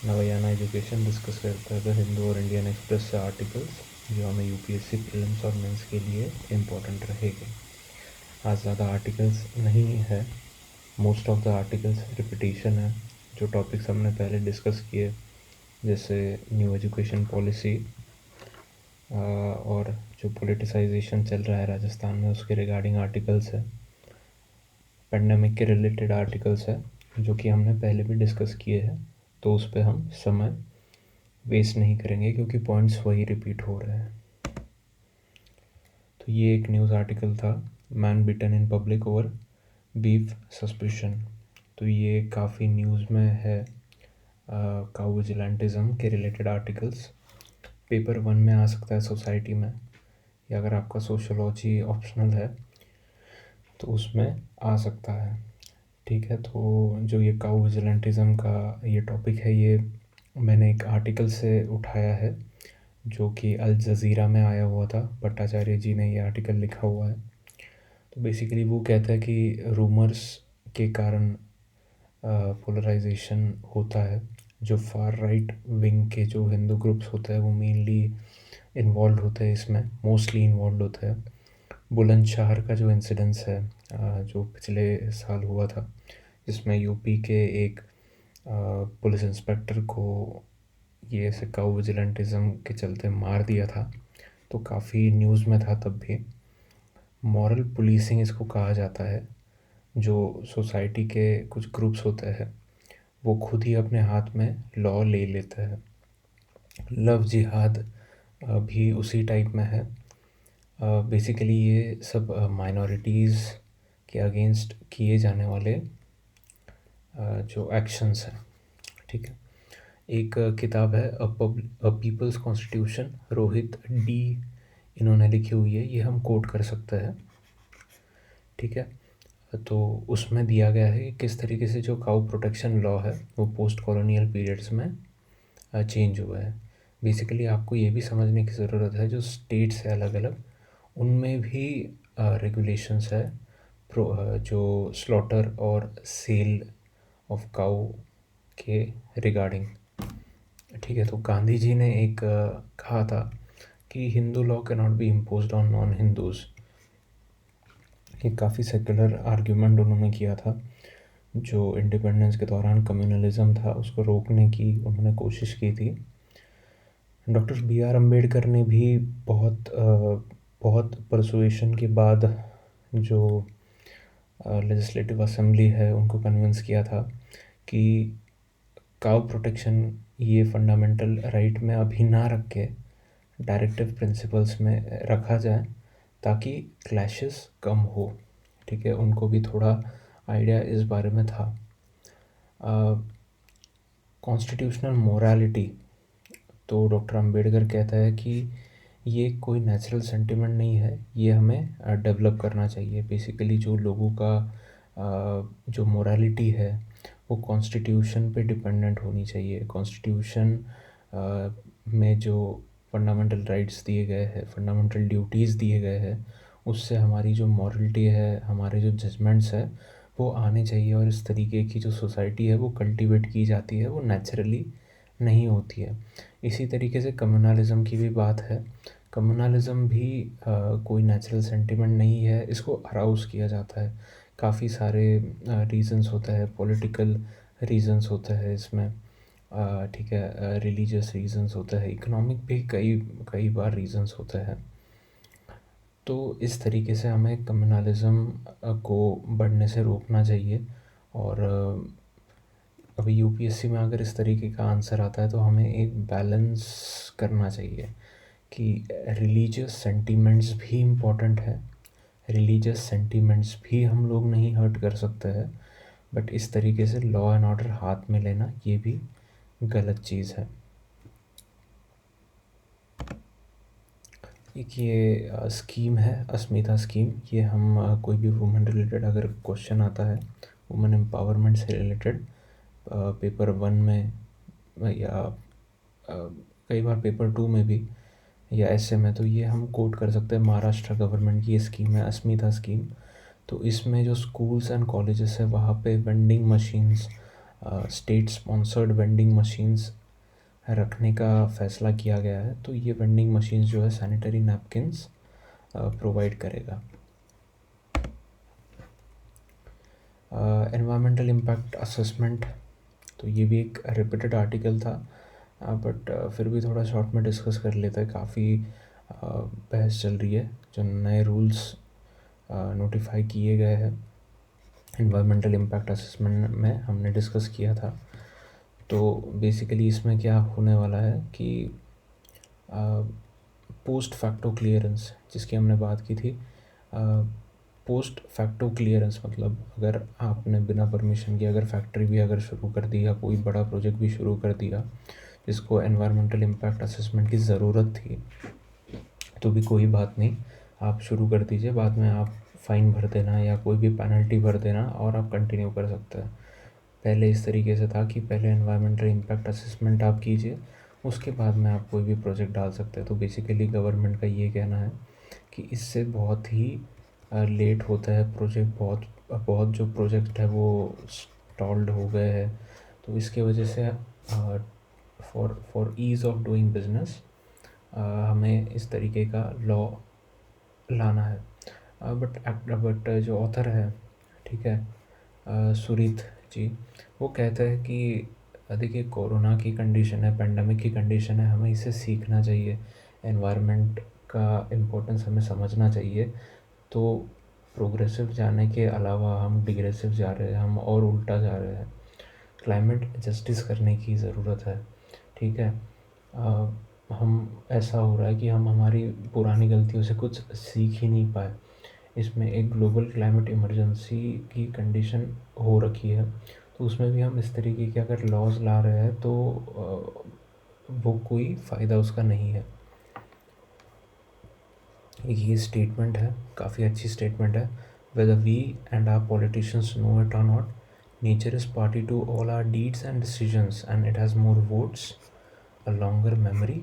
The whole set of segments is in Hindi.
नवयाना एजुकेशन डिस्कस करता है द हिंदू और इंडियन एक्सप्रेस से आर्टिकल्स जो हमें यूपीएससी प्रीलिम्स और मेंस के लिए इम्पोर्टेंट रहेंगे। आज ज़्यादा आर्टिकल्स नहीं है, most of the articles repetition है जो टॉपिक्स हमने पहले डिस्कस किए, जैसे न्यू एजुकेशन पॉलिसी और जो पॉलिटिसाइजेशन चल रहा है राजस्थान में उसके रिगार्डिंग आर्टिकल्स है। पेंडेमिक के रिलेटेड आर्टिकल्स है जो कि हमने पहले भी डिस्कस किए हैं, तो उस पर हम समय वेस्ट नहीं करेंगे क्योंकि पॉइंट्स वही रिपीट हो रहे हैं। तो ये एक न्यूज़ आर्टिकल था, man beaten in public over beef suspicion. तो ये काफ़ी न्यूज़ में है, काउ विजिलेंटिज्म के रिलेटेड आर्टिकल्स पेपर 1 में आ सकता है सोसाइटी में, या अगर आपका सोशोलॉजी ऑप्शनल है तो उसमें आ सकता है। ठीक है, तो जो ये काउ विजिलेंटिज्म का ये टॉपिक है, ये मैंने एक आर्टिकल से उठाया है जो कि अल जज़ीरा में आया हुआ था। भट्टाचार्य जी ने ये आर्टिकल लिखा हुआ है। तो बेसिकली वो कहता है कि रूमर्स के कारण पोलराइजेशन होता है। जो फार राइट विंग के जो हिंदू ग्रुप्स होते हैं वो मेनली इन्वॉल्व होते हैं इसमें, मोस्टली इन्वॉल्व होते हैं। बुलंदशहर का जो इंसिडेंस है जो पिछले साल हुआ था, जिसमें यूपी के एक पुलिस इंस्पेक्टर को ये ऐसे काउ विजिलेंटिज्म के चलते मार दिया था, तो काफ़ी न्यूज़ में था तब भी। मॉरल पुलिसिंग इसको कहा जाता है। जो सोसाइटी के कुछ ग्रुप्स होते हैं वो खुद ही अपने हाथ में लॉ ले लेते हैं। लव जिहाद भी उसी टाइप में है। बेसिकली ये सब माइनॉरिटीज़ के अगेंस्ट किए जाने वाले जो एक्शंस हैं। ठीक है, एक किताब है a people's constitution, Rohit D इन्होंने लिखी हुई है, ये हम कोट कर सकते हैं। ठीक है, तो उसमें दिया गया है कि किस तरीके से जो काउ प्रोटेक्शन लॉ है वो पोस्ट कॉलोनियल पीरियड्स में चेंज हुआ है। बेसिकली आपको ये भी समझने की ज़रूरत है जो स्टेट्स है अलग अलग, उनमें भी रेगुलेशंस है जो स्लॉटर और सेल ऑफ काउ के रिगार्डिंग। ठीक है, तो गांधी जी ने एक कहा था कि Hindu law can not be imposed on non Hindus. ये काफ़ी सेकुलर आर्ग्यूमेंट उन्होंने किया था। जो इंडिपेंडेंस के दौरान कम्युनलिज्म था उसको रोकने की उन्होंने कोशिश की थी। डॉक्टर बी आर अम्बेडकर ने भी बहुत परसुएशन के बाद जो लेजिस्लेटिव असेंबली है उनको कन्विंस किया था कि काउ प्रोटेक्शन ये फंडामेंटल राइट में अभी ना रख के डायरेक्टिव प्रिंसिपल्स में रखा जाए ताकि क्लैशेस कम हो। ठीक है, उनको भी थोड़ा आइडिया इस बारे में था। कॉन्स्टिट्यूशनल मोरालिटी, तो डॉक्टर अंबेडकर कहता है कि ये कोई नेचुरल सेंटिमेंट नहीं है, ये हमें डेवलप करना चाहिए। बेसिकली जो लोगों का जो मोरालिटी है वो कॉन्स्टिट्यूशन पे डिपेंडेंट होनी चाहिए। कॉन्स्टिट्यूशन में जो फंडामेंटल राइट्स दिए गए हैं, फंडामेंटल ड्यूटीज़ दिए गए हैं, उससे हमारी जो मॉरलिटी है, हमारे जो जजमेंट्स है वो आने चाहिए। और इस तरीके की जो सोसाइटी है वो कल्टीवेट की जाती है, वो नेचुरली नहीं होती है। इसी तरीके से कम्युनलिज्म की भी बात है। कम्युनलिज्म भी कोई नेचुरल सेंटिमेंट नहीं है, इसको अराउज़ किया जाता है। काफ़ी सारे रीज़न्स होते हैं, पॉलिटिकल रीज़न्स होते हैं इसमें, ठीक है, रिलीजियस रीज़न्स होते हैं, इकोनॉमिक भी कई कई बार रीज़न्स होते हैं। तो इस तरीके से हमें कम्युनलिज्म को बढ़ने से रोकना चाहिए। और अभी यूपीएससी में अगर इस तरीके का आंसर आता है तो हमें एक बैलेंस करना चाहिए कि रिलीजियस सेंटिमेंट्स भी इम्पोर्टेंट है, रिलीजियस सेंटिमेंट्स भी हम लोग नहीं हर्ट कर सकते हैं, बट इस तरीके से लॉ एंड ऑर्डर हाथ में लेना ये भी गलत चीज़ है। एक ये स्कीम है अस्मिता स्कीम, ये हम कोई भी वुमेन रिलेटेड अगर क्वेश्चन आता है वुमेन एम्पावरमेंट से रिलेटेड पेपर 1 में या कई बार पेपर 2 में भी या ऐसे में, तो ये हम कोट कर सकते हैं। महाराष्ट्र गवर्नमेंट की ये स्कीम है अस्मिता स्कीम। तो इसमें जो स्कूल्स एंड कॉलेजेस है वहाँ पे vending machines state sponsored vending machines रखने का फ़ैसला किया गया है। तो ये वेंडिंग मशीन्स जो है सैनिटरी नैपकिन्स प्रोवाइड करेगा। एनवायरमेंटल इम्पैक्ट असेसमेंट, तो ये भी एक रिपीटेड आर्टिकल था, बट फिर भी थोड़ा शॉर्ट में डिस्कस कर लेते हैं। काफ़ी बहस चल रही है। जो नए रूल्स नोटिफाई किए गए हैं एनवायरमेंटल इम्पैक्ट असेसमेंट में, हमने डिस्कस किया था। तो बेसिकली इसमें क्या होने वाला है कि पोस्ट फैक्टो क्लियरेंस, जिसकी हमने बात की थी, पोस्ट फैक्टो क्लियरेंस मतलब अगर आपने बिना परमिशन के अगर फैक्ट्री भी अगर शुरू कर दी या कोई बड़ा प्रोजेक्ट भी शुरू कर दिया जिसको एनवायरमेंटल इम्पैक्ट असेसमेंट की ज़रूरत थी, तो भी कोई बात नहीं, आप शुरू कर दीजिए। बाद में आप फ़ाइन भर देना या कोई भी पेनल्टी भर देना और आप कंटिन्यू कर सकते हैं। पहले इस तरीके से था कि पहले एनवायरमेंटल इम्पैक्ट असेसमेंट आप कीजिए, उसके बाद में आप कोई भी प्रोजेक्ट डाल सकते हैं। तो बेसिकली गवर्नमेंट का ये कहना है कि इससे बहुत ही लेट होता है प्रोजेक्ट, बहुत जो प्रोजेक्ट है वो स्टॉल्ड हो गए हैं। तो इसके वजह से for ease of doing business हमें इस तरीके का लॉ लाना है। बट जो ऑथर है, ठीक है, सुरीत जी, वो कहते हैं कि देखिए कोरोना की कंडीशन है, पेंडेमिक की कंडीशन है, हमें इसे सीखना चाहिए, एनवायरनमेंट का इम्पोर्टेंस हमें समझना चाहिए। तो प्रोग्रेसिव जाने के अलावा हम डिग्रेसिव जा रहे हैं, हम और उल्टा जा रहे हैं। क्लाइमेट जस्टिस करने की ज़रूरत है, ठीक है। हम ऐसा हो रहा है कि हम हमारी पुरानी गलतियों से कुछ सीख ही नहीं पाए। इसमें एक ग्लोबल क्लाइमेट इमरजेंसी की कंडीशन हो रखी है, तो उसमें भी हम इस तरीके के अगर लॉज ला रहे हैं तो वो कोई फ़ायदा उसका नहीं है। ये स्टेटमेंट है, काफ़ी अच्छी स्टेटमेंट है। Whether we and our politicians know it और not, nature is party to all our deeds and decisions and it has more votes, a longer memory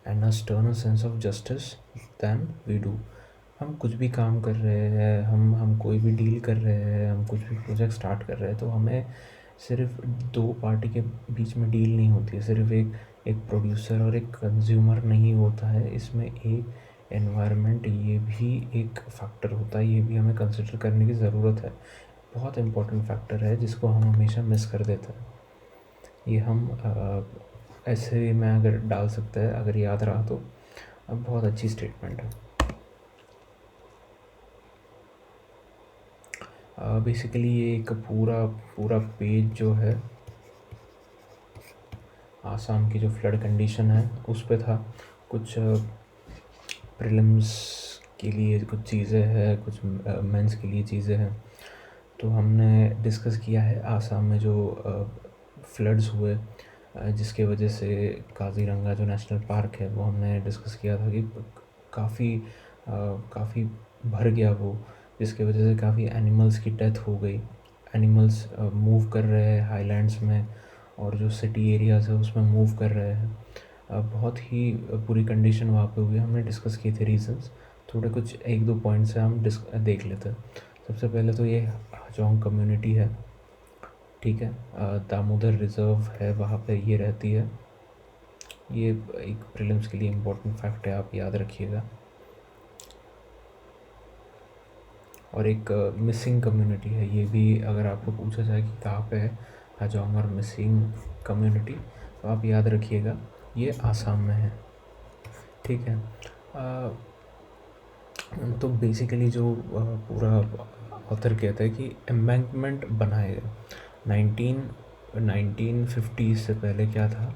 and a sterner sense of justice than we do. हम कुछ भी काम कर रहे हैं, हम कोई भी डील कर रहे हैं, हम कुछ भी प्रोजेक्ट स्टार्ट कर रहे हैं, तो हमें सिर्फ दो पार्टी के बीच में डील नहीं होती है, सिर्फ एक प्रोड्यूसर और एक कंज्यूमर नहीं होता है। इसमें एक एनवायरनमेंट, ये भी एक फैक्टर होता है, ये भी हमें कंसिडर करने की ज़रूरत है। बहुत इम्पोर्टेंट फैक्टर है जिसको हम हमेशा मिस कर देते हैं। ये हम ऐसे में अगर डाल सकते हैं, अगर याद रहा तो। अब बहुत अच्छी स्टेटमेंट है। बेसिकली ये एक पूरा पेज जो है आसाम की जो फ्लड कंडीशन है उस पे था। कुछ प्रीलिम्स के लिए कुछ चीज़ें हैं, कुछ मेंस के लिए चीज़ें हैं। तो हमने डिस्कस किया है आसाम में जो फ्लड्स हुए, जिसके वजह से काज़ीरंगा जो नेशनल पार्क है वो हमने डिस्कस किया था कि काफ़ी भर गया वो, जिसके वजह से काफ़ी एनिमल्स की डेथ हो गई। एनिमल्स मूव कर रहे हैं हाईलैंड्स में और जो सिटी एरियाज़ है उसमें मूव कर रहे हैं। बहुत ही बुरी कंडीशन वहाँ पे हुई। हमने डिस्कस किए थे रीज़न्स, थोड़े कुछ एक दो पॉइंट्स हैं, हम देख लेते हैं। सबसे पहले तो ये हाजोंग कम्युनिटी है, ठीक है, दामोदर रिज़र्व है, वहाँ पे ये रहती है। ये एक प्रीलिम्स के लिए इम्पोर्टेंट फैक्ट है, आप याद रखिएगा। और एक मिसिंग कम्युनिटी है, ये भी अगर आपको पूछा जाए कि कहाँ पे है हाजोंग और मिसिंग कम्युनिटी, तो आप याद रखिएगा ये आसाम में है, ठीक है। तो बेसिकली जो पूरा ऑथर कहता है कि एम्बैंकमेंट बनाए गए 1950 से पहले। क्या था,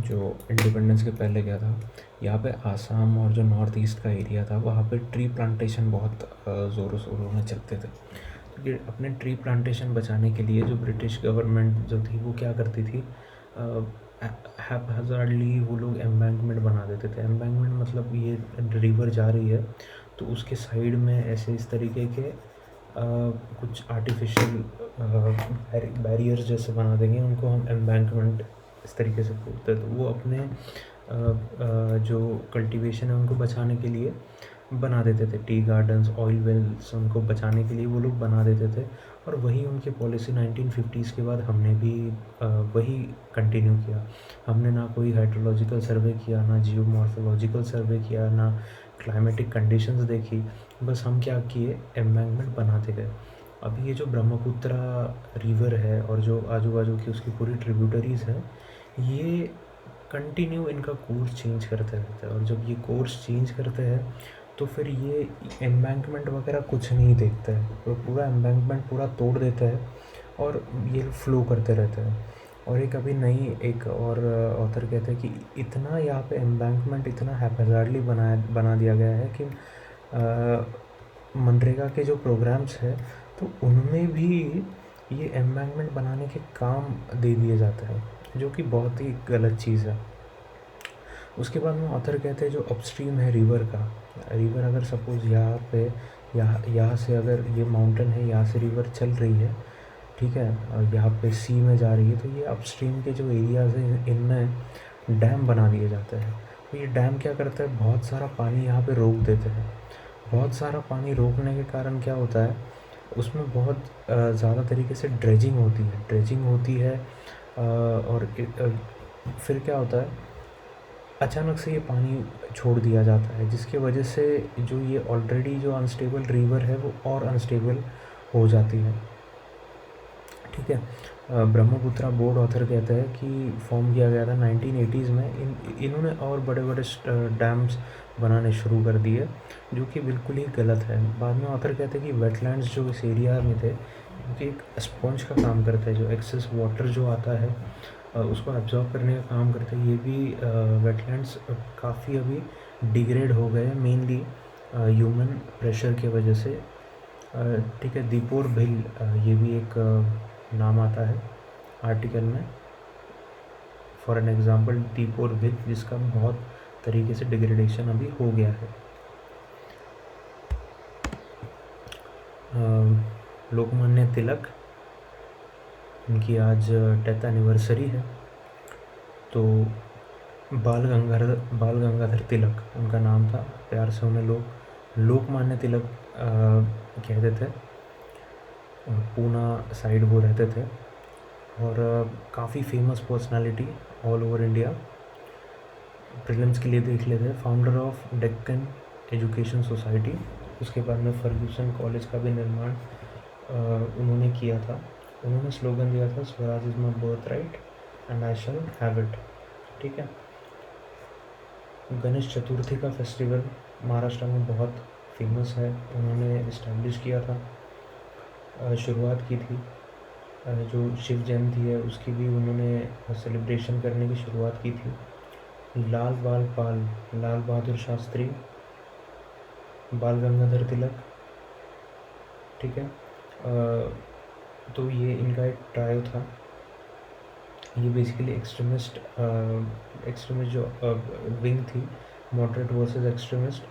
जो इंडिपेंडेंस के पहले क्या था, यहाँ पे आसाम और जो नॉर्थ ईस्ट का एरिया था वहाँ पे ट्री प्लांटेशन बहुत ज़ोरों शोरों में चलते थे। तो अपने ट्री प्लांटेशन बचाने के लिए जो ब्रिटिश गवर्नमेंट जो थी वो क्या करती थी, हैप्पीली वो लोग एम्बैंकमेंट बना देते थे। एम्बैंकमेंट मतलब ये रिवर जा रही है तो उसके साइड में ऐसे इस तरीके के कुछ आर्टिफिशियल बैरियर्स जैसे बना देंगे, उनको हम एम्बैंकमेंट इस तरीके से बोलते हैं। तो वो अपने जो कल्टीवेशन है उनको बचाने के लिए बना देते थे, टी गार्डन्स, ऑयल वेल्स उनको बचाने के लिए वो लोग बना देते थे। और वही उनकी पॉलिसी 1950s के बाद हमने भी वही कंटिन्यू किया। हमने ना कोई हाइड्रोलॉजिकल सर्वे किया, ना जियोमॉर्फोलॉजिकल सर्वे किया, ना क्लाइमेटिक कंडीशंस देखी। बस हम क्या किए, एम्बैंकमेंट बनाते गए। अभी ये जो ब्रह्मपुत्रा रिवर है और जो आजू बाजू की उसकी पूरी ट्रिब्यूटरीज़ है, ये कंटिन्यू इनका कोर्स चेंज करते रहते हैं। और जब ये कोर्स चेंज करते हैं तो फिर ये एम्बैंकमेंट वगैरह कुछ नहीं देखते हैं, वो पूरा एम्बैंकमेंट पूरा तोड़ देते हैं और ये फ्लो करते रहते हैं। और एक अभी नई एक और ऑथर कहते हैं कि इतना यहाँ पे एम्बैंकमेंट इतना हैप्पीजार्डली बना दिया गया है कि मनरेगा के जो प्रोग्राम्स हैं तो उनमें भी ये एम्बैंकमेंट बनाने के काम दे दिए जाते हैं, जो कि बहुत ही गलत चीज़ है। उसके बाद में ऑथर कहते हैं जो अपस्ट्रीम है रिवर का, रिवर अगर सपोज़ यहाँ पे यहाँ से अगर ये माउंटेन है, यहाँ से रिवर चल रही है, ठीक है, और यहाँ पे सी में जा रही है, तो ये अपस्ट्रीम के जो एरियाज़ हैं इनमें डैम बना दिए जाते हैं। तो ये डैम क्या करता है, बहुत सारा पानी यहाँ पे रोक देते हैं। बहुत सारा पानी रोकने के कारण क्या होता है, उसमें बहुत ज़्यादा तरीके से ड्रेजिंग होती है। और फिर क्या होता है, अचानक से ये पानी छोड़ दिया जाता है, जिसकी वजह से जो ये ऑलरेडी जो अनस्टेबल रिवर है वो और अनस्टेबल हो जाती है। ठीक है। ब्रह्मपुत्रा बोर्ड ऑथर कहते हैं कि फॉर्म किया गया था 1980s में। इन्होंने और बड़े बड़े डैम्स बनाने शुरू कर दिए, जो कि बिल्कुल ही गलत है। बाद में ऑथर कहते हैं कि वेटलैंड्स जो इस एरिया में थे, क्योंकि एक स्पॉन्ज का काम करते हैं, जो एक्सेस वाटर जो आता है उसको एब्जॉर्ब करने का काम करते हैं। ये भी वेटलैंड्स काफ़ी अभी डिग्रेड हो गए, मेनली ह्यूमन प्रेशर की वजह से। ठीक है, दीपोर भिल ये भी एक नाम आता है आर्टिकल में, फॉर एन एग्ज़ाम्पल दीपोर भिल, जिसका बहुत तरीके से डिग्रेडेशन अभी हो गया है। लोकमान्य तिलक, उनकी आज डेथ एनिवर्सरी है। तो बाल गंगाधर तिलक उनका नाम था, प्यार से उन्हें लोग लोकमान्य तिलक कहते थे। पूना साइड वो रहते थे और काफ़ी famous personality all over India. Prelims के लिए देख लेते हैं, founder of Deccan education society. उसके बाद में फर्ग्यूसन कॉलेज का भी निर्माण उन्होंने किया था। उन्होंने स्लोगन दिया था, Swaraj is my birth right and I shall have it. ठीक है। गणेश चतुर्थी का फेस्टिवल महाराष्ट्र में बहुत फेमस है, उन्होंने इस्टेब्लिश किया था, शुरुआत की थी। जो शिव जयंती है उसकी भी उन्होंने सेलिब्रेशन करने की शुरुआत की थी। लाल बहादुर शास्त्री, बाल गंगाधर तिलक। ठीक है। तो ये इनका एक ट्रायो था। ये बेसिकली एक्सट्रीमिस्ट जो विंग थी, मॉडरेट वर्सेस एक्सट्रीमिस्ट।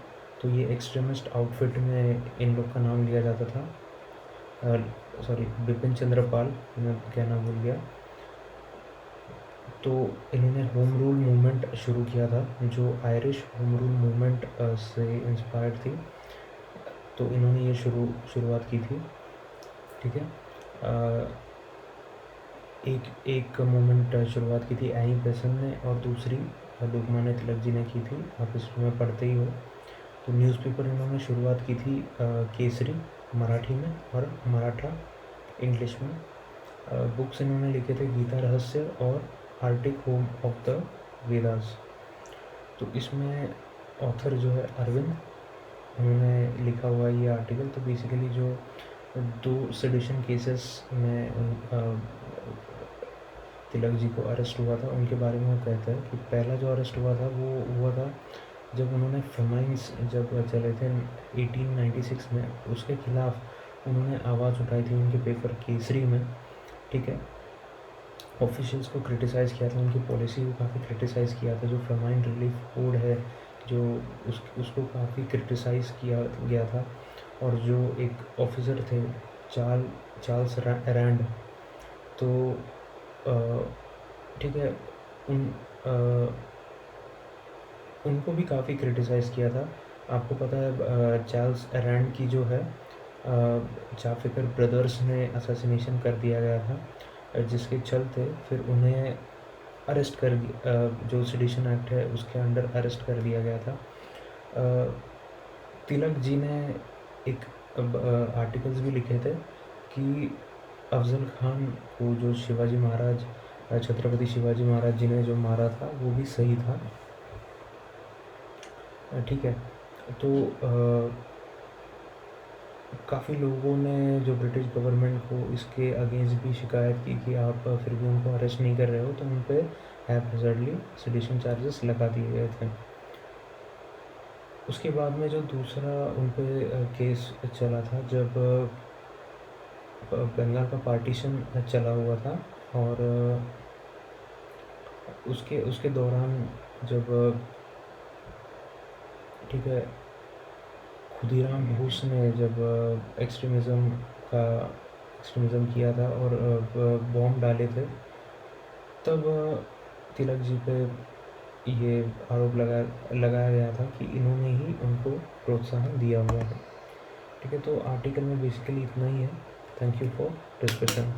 तो ये एक्सट्रीमिस्ट आउटफिट में इन लोग का नाम लिया जाता था। बिपिन चंद्र पाल, मैं कहना भूल गया। तो इन्होंने होम रूल मूवमेंट शुरू किया था, जो आयरिश होम रूल मूवमेंट से इंस्पायर्ड थी। तो इन्होंने ये शुरुआत की थी। ठीक है। एक मूवमेंट शुरुआत की थी एनी बेसेंट ने, और दूसरी लोकमान्य तिलक जी ने की थी। आप इसमें पढ़ते ही हो। तो न्यूज़पेपर इन्होंने शुरुआत की थी केसरी मराठी में और मराठा इंग्लिश में। बुक्स इन्होंने लिखे थे गीता रहस्य और Arctic home of the Vedas. तो इसमें ऑथर जो है अरविंद, उन्होंने लिखा हुआ ये आर्टिकल। तो बेसिकली जो 2 सेडिशन केसेस में तिलक जी को अरेस्ट हुआ था, उनके बारे में वो कहता है कि पहला जो अरेस्ट हुआ था वो हुआ था जब उन्होंने फेमाइन्स जब चले थे 1896 में, उसके खिलाफ उन्होंने आवाज़ उठाई थी उनके पेपर केसरी में। ठीक है। ऑफिशियल्स को क्रिटिसाइज़ किया था, उनकी पॉलिसी को काफ़ी क्रिटिसाइज़ किया था। जो फेमाइन रिलीफ कोड है, जो उसको काफ़ी क्रिटिसाइज़ किया गया था। और जो एक ऑफिसर थे चार्ल्स रैंड, तो ठीक है, उनको भी काफ़ी क्रिटिसाइज़ किया था। आपको पता है चार्ल्स एरैंड की जो है चाफिकर ब्रदर्स ने असैसिनेशन कर दिया गया था, जिसके चलते फिर उन्हें अरेस्ट कर जो सेडिशन एक्ट है उसके अंडर अरेस्ट कर दिया गया था। तिलक जी ने एक आर्टिकल्स भी लिखे थे कि अफ़ज़ल खान को जो शिवाजी महाराज छत्रपति शिवाजी महाराज जी ने जो मारा था वो भी सही था। ठीक है, तो काफ़ी लोगों ने जो ब्रिटिश गवर्नमेंट को इसके अगेंस्ट भी शिकायत की कि आप फिर भी उनको अरेस्ट नहीं कर रहे हो, तो उन पे हैज़ार्डली सेडिशन चार्जेस लगा दिए गए थे। उसके बाद में जो दूसरा उन पे केस चला था, जब बंगाल का पार्टीशन चला हुआ था, और उसके उसके दौरान जब ठीक है, खुदीराम बोस ने जब एक्सट्रीमिज़म किया था और बॉम्ब डाले थे, तब तिलक जी पे ये आरोप लगाया गया था कि इन्होंने ही उनको प्रोत्साहन दिया हुआ है। ठीक है, तो आर्टिकल में बेसिकली इतना ही है। Thank you for discussion.